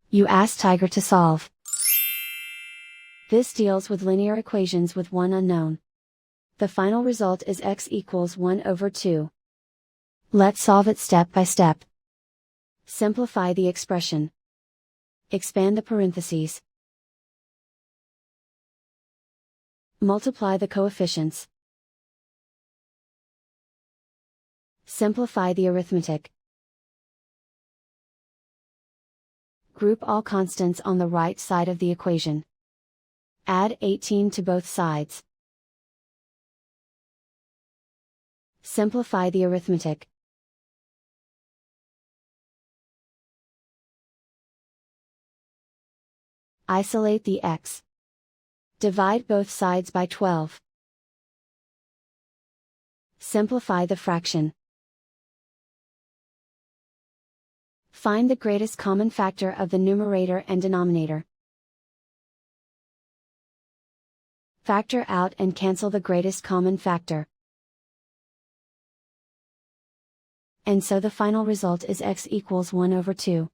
You ask Tiger to solve. This deals with linear equations with one unknown. The final result is x equals 1 over 2. Let's solve it step by step. Simplify the expression. Expand the parentheses. Multiply the coefficients. Simplify the arithmetic. Group all constants on the right side of the equation. Add 18 to both sides. Simplify the arithmetic. Isolate the x. Divide both sides by 12. Simplify the fraction. Find the greatest common factor of the numerator and denominator. Factor out and cancel the greatest common factor. And so the final result is x equals 1 over 2.